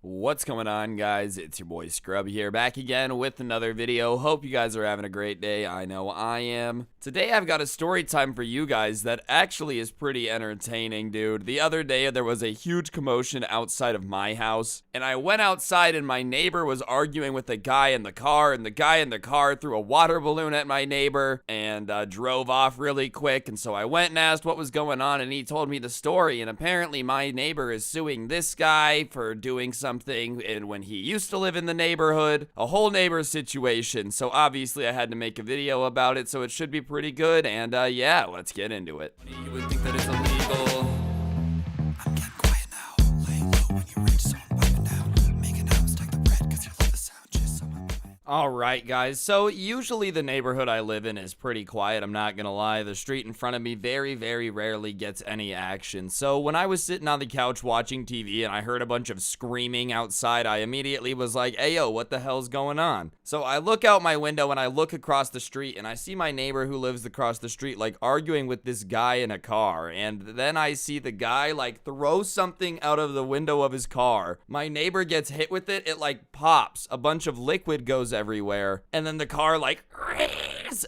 What's going on, guys? It's your boy Scrub here, back again with another video. Hope you guys are having a great day. I know I am. Today I've got a story time for you guys that actually is pretty entertaining, dude. The other day there was a huge commotion outside of my house, and I went outside and my neighbor was arguing with the guy in the car, and the guy in the car threw a water balloon at my neighbor and drove off really quick. And so I went and asked what was going on, and he told me the story, and apparently my neighbor is suing this guy for doing something and when he used to live in the neighborhood, a whole neighbor situation. So obviously I had to make a video about it, so it should be pretty good. And yeah, let's get into it. You would think that it's illegal. I'm getting quiet now. Lay low when you reach someone by now. Making out, stack the bread, cause you love the sound, just so I'm Alright guys, so usually the neighborhood I live in is pretty quiet, I'm not gonna lie. The street in front of me very rarely gets any action. So when I was sitting on the couch watching TV and I heard a bunch of screaming outside, I immediately was like, hey yo, what the hell's going on? So I look out my window and I look across the street and I see my neighbor who lives across the street like arguing with this guy in a car. And then I see the guy like throw something out of the window of his car. My neighbor gets hit with it, it like pops, a bunch of liquid goes everywhere, and then the car like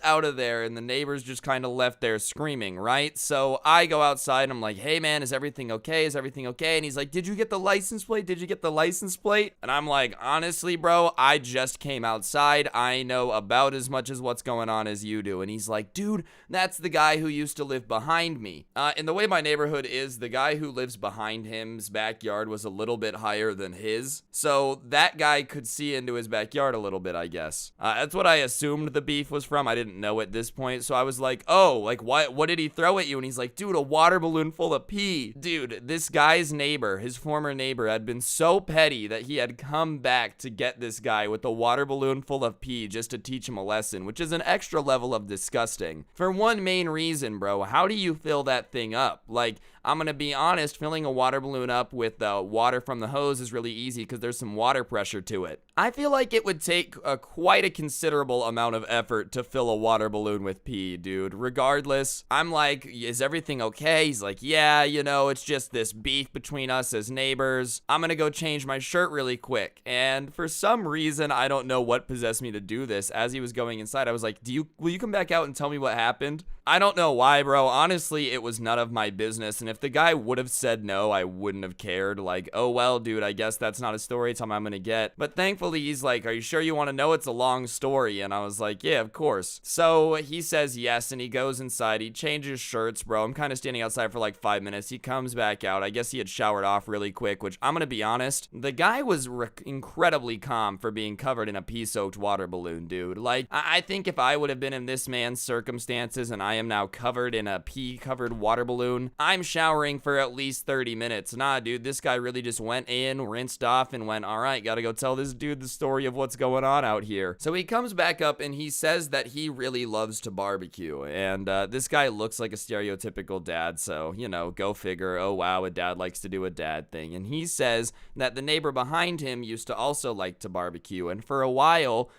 out of there, and the neighbors just kind of left there screaming, right? So I go outside and I'm like, hey man, is everything okay? Is everything okay? And he's like, did you get the license plate? Did you get the license plate? And I'm like, honestly, bro, I just came outside. I know about as much as what's going on as you do. And he's like, dude, that's the guy who used to live behind me. And the way my neighborhood is, the guy who lives behind him's backyard was a little bit higher than his. So that guy could see into his backyard a little bit, I guess. That's what I assumed the beef was from. I didn't know at this point, so I was like, oh, like what did he throw at you? And he's like, dude, a water balloon full of pee. Dude, this guy's neighbor, his former neighbor, had been so petty that he had come back to get this guy with a water balloon full of pee just to teach him a lesson, which is an extra level of disgusting. For one main reason, bro, how do you fill that thing up? Like, I'm gonna be honest, filling a water balloon up with water from the hose is really easy because there's some water pressure to it. I feel like it would take quite a considerable amount of effort to fill a water balloon with pee, dude. Regardless, I'm like, is everything okay? He's like, yeah, you know, it's just this beef between us as neighbors. I'm gonna go change my shirt really quick. And for some reason, I don't know what possessed me to do this. As he was going inside, I was like, will you come back out and tell me what happened? I don't know why, bro. Honestly, it was none of my business. And if the guy would have said no, I wouldn't have cared. Like, oh, well, dude, I guess that's not a story time I'm gonna get. But thankfully, he's like, are you sure you want to know? It's a long story. And I was like, yeah, of course. So he says yes, and he goes inside. He changes shirts, bro. I'm kind of standing outside for like 5 minutes. He comes back out. I guess he had showered off really quick, which I'm gonna be honest, the guy was incredibly calm for being covered in a pee-soaked water balloon, dude. Like, I think if I would have been in this man's circumstances and I am now covered in a pee-covered water balloon, I'm showering for at least 30 minutes. Nah, dude, this guy really just went in, rinsed off, and went, all right, gotta go tell this dude the story of what's going on out here. So he comes back up and he says that he really loves to barbecue, and this guy looks like a stereotypical dad, so, you know, go figure. Oh, wow, a dad likes to do a dad thing. And he says that the neighbor behind him used to also like to barbecue, and for a while,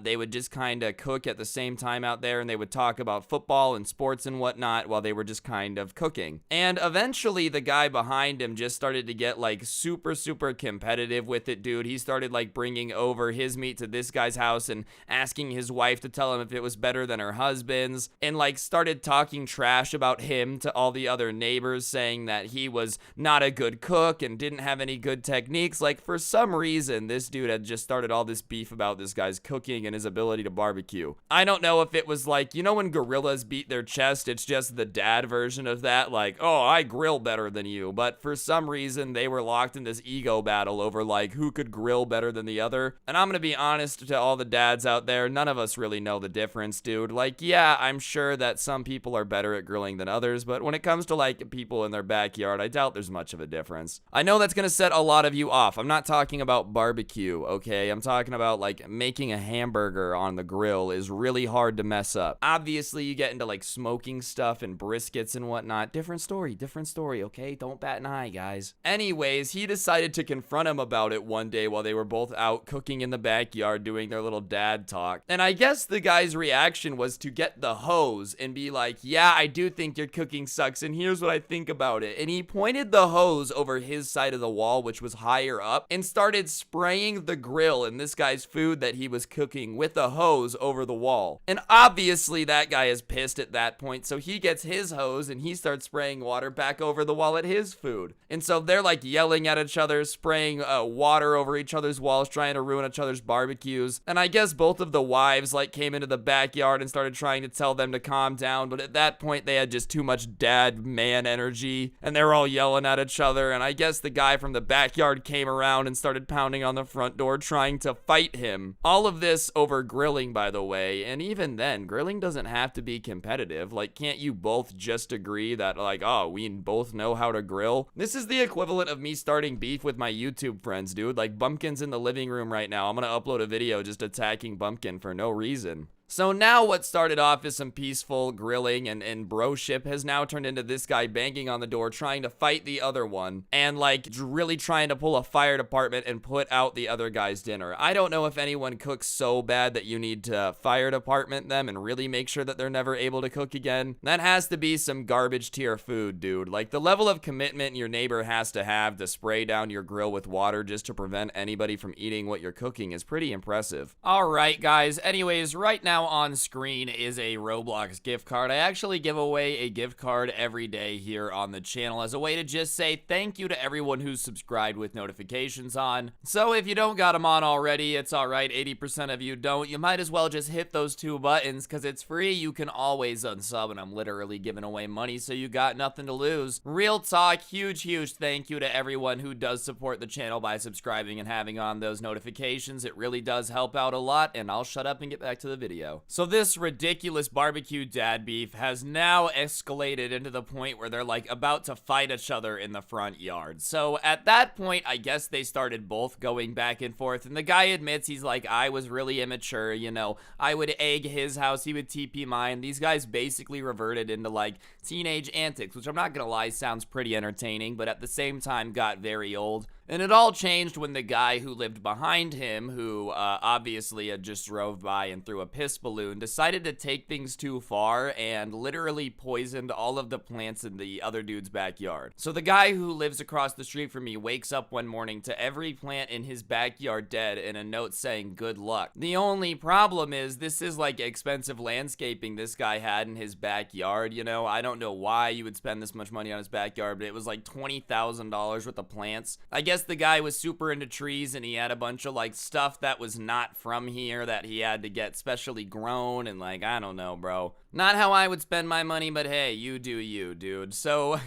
they would just kind of cook at the same time out there, and they would talk about football and sports and whatnot while they were just kind of cooking. And eventually the guy behind him just started to get like super competitive with it, dude. He started like bringing over his meat to this guy's house and asking his wife to tell him if it was better than her husband's, and like started talking trash about him to all the other neighbors, saying that he was not a good cook and didn't have any good techniques. Like, for some reason, this dude had just started all this beef about this guy's cooking and his ability to barbecue. I don't know if it was like, you know, when gorillas beat their chest, it's just the dad version of that, like, oh, I grill better than you. But for some reason, they were locked in this ego battle over like who could grill better than the other. And I'm gonna be honest to all the dads out there, none of us really know the difference, dude. Like, yeah, I'm sure that some people are better at grilling than others, but when it comes to like people in their backyard, I doubt there's much of a difference. I know that's gonna set a lot of you off. I'm not talking about barbecue, okay? I'm talking about like making a hamburger on the grill is really hard to mess up. Obviously, you get into like smoking stuff and briskets and whatnot. Different story, okay? Don't bat an eye, guys. Anyways, he decided to confront him about it one day while they were both out cooking in the backyard doing their little dad talk. And I guess the guy's reaction was to get the hose and be like, yeah, I do think your cooking sucks, and here's what I think about it. And he pointed the hose over his side of the wall, which was higher up, and started spraying the grill and this guy's food that he was cooking with a hose over the wall. And obviously that guy is pissed at that point, so he gets his hose and he starts spraying water back over the wall at his food. And so they're like yelling at each other, spraying water over each other's walls, trying to ruin each other's barbecues. And I guess both of the wives like came into the backyard and started trying to tell them to calm down, but at that point they had just too much dad man energy and they were all yelling at each other. And I guess the guy from the backyard came around and started pounding on the front door trying to fight him. All of this over grilling, by the way. And even then, grilling doesn't have to be competitive. Like, can't you both just agree that like, oh, we both know how to grill? This is the equivalent of me starting beef with my YouTube friends, dude. Like, Bumpkin's in the living room right now. I'm gonna upload a video just attacking Bumpkin for no reason. So now what started off as some peaceful grilling and broship has now turned into this guy banging on the door trying to fight the other one and like really trying to pull a fire department and put out the other guy's dinner. I don't know if anyone cooks so bad that you need to fire department them and really make sure that they're never able to cook again. That has to be some garbage tier food, dude. Like, the level of commitment your neighbor has to have to spray down your grill with water just to prevent anybody from eating what you're cooking is pretty impressive. All right, guys. Anyways, right now on screen is a Roblox gift card. I actually give away a gift card every day here on the channel as a way to just say thank you to everyone who's subscribed with notifications on. So if you don't got them on already, it's all right. 80% of you don't. You might as well just hit those two buttons because it's free. You can always unsub, and I'm literally giving away money, so you got nothing to lose. Real talk, huge thank you to everyone who does support the channel by subscribing and having on those notifications. It really does help out a lot, and I'll shut up and get back to the video. So this ridiculous barbecue dad beef has now escalated into the point where they're like about to fight each other in the front yard. So at that point, I guess they started both going back and forth, and the guy admits he's like, I was really immature, you know, I would egg his house, he would TP mine. These guys basically reverted into like teenage antics, which I'm not gonna lie sounds pretty entertaining, but at the same time got very old. And it all changed when the guy who lived behind him, who obviously had just drove by and threw a piss balloon, decided to take things too far and literally poisoned all of the plants in the other dude's backyard. So the guy who lives across the street from me wakes up one morning to every plant in his backyard dead and a note saying good luck. The only problem is this is like expensive landscaping this guy had in his backyard, you know? I don't know why you would spend this much money on his backyard, but it was like $20,000 worth of plants. I guess the guy was super into trees and he had a bunch of like stuff that was not from here that he had to get specially grown, and like, I don't know, bro. Not how I would spend my money, but hey, you do you, dude. So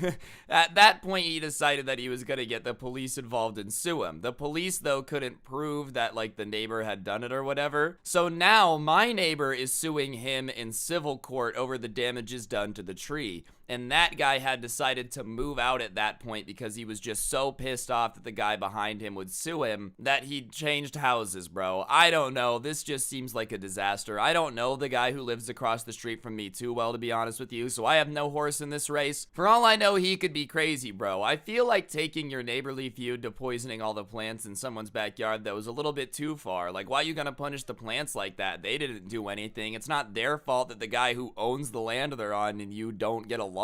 at that point, he decided that he was gonna get the police involved and sue him. The police, though, couldn't prove that like the neighbor had done it or whatever. So now my neighbor is suing him in civil court over the damages done to the tree. And that guy had decided to move out at that point because he was just so pissed off that the guy behind him would sue him that he changed houses, bro. I don't know. This just seems like a disaster. I don't know the guy who lives across the street from me too well, to be honest with you, so I have no horse in this race. For all I know, he could be crazy, bro. I feel like taking your neighborly feud to poisoning all the plants in someone's backyard, that was a little bit too far. Like, why are you gonna punish the plants like that? They didn't do anything. It's not their fault that the guy who owns the land they're on and you don't get along.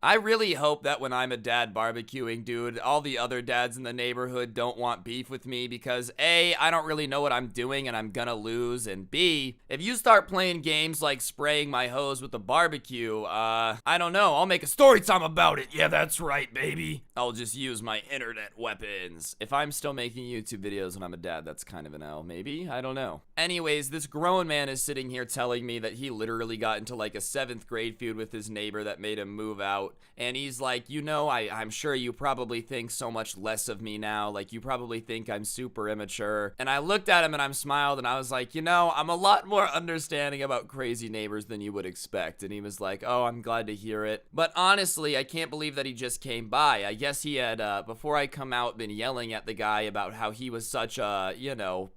I really hope that when I'm a dad barbecuing, dude, all the other dads in the neighborhood don't want beef with me because A, I don't really know what I'm doing and I'm gonna lose, and B, if you start playing games like spraying my hose with a barbecue, I don't know, I'll make a story time about it. Yeah, that's right, baby. I'll just use my internet weapons. If I'm still making YouTube videos when I'm a dad, that's kind of an L, maybe? I don't know. Anyways, this grown man is sitting here telling me that he literally got into like a 7th grade feud with his neighbor that made him move out, and he's like, you know, I'm sure you probably think so much less of me now, like you probably think I'm super immature. And I looked at him and I smiled and I was like, you know, I'm a lot more understanding about crazy neighbors than you would expect. And he was like, oh, I'm glad to hear it. But honestly, I can't believe that he just came by. I guess he had, before I come out, been yelling at the guy about how he was such a,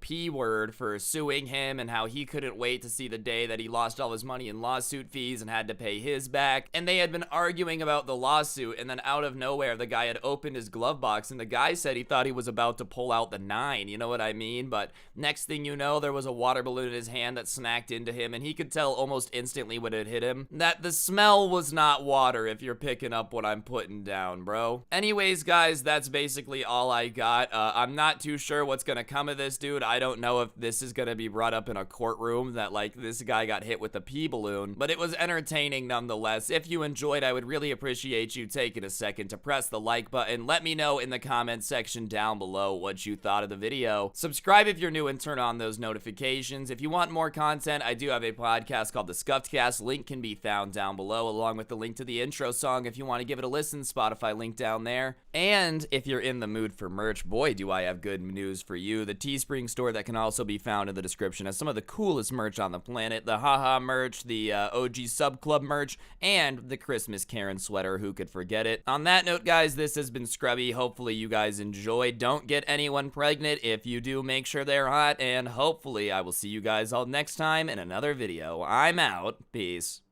P-word for suing him, and how he couldn't wait to see the day that he lost all his money in lawsuit fees and had to pay his back. And they had been arguing about the lawsuit, and then out of nowhere, the guy had opened his glove box, and the guy said he thought he was about to pull out the 9, you know what I mean? But next thing you know, there was a water balloon in his hand that smacked into him, and he could tell almost instantly when it hit him that the smell was not water, if you're picking up what I'm putting down, bro. Anyways, guys, that's basically all I got. I'm not too sure what's gonna come of this, dude. I don't know if this is gonna be brought up in a courtroom that, like, this guy got hit with a pee balloon, but it was entertaining nonetheless. If you enjoyed, I would really appreciate you taking a second to press the like button. Let me know in the comments section down below what you thought of the video. Subscribe if you're new and turn on those notifications. If you want more content, I do have a podcast called the SKUFFED. Link can be found down below, along with the link to the intro song if you want to give it a listen. Spotify link down there. And if you're in the mood for merch, boy, do I have good news for you. The Teespring store that can also be found in the description has some of the coolest merch on the planet. The Haha merch, the OG Sub Club merch, and the Christmas Karen sweater. Who could forget it? On that note, guys, this has been Scrubby. Hopefully you guys enjoyed. Don't get anyone pregnant. If you do, make sure they're hot, and hopefully I will see you guys all next time in another video. I'm out. Peace.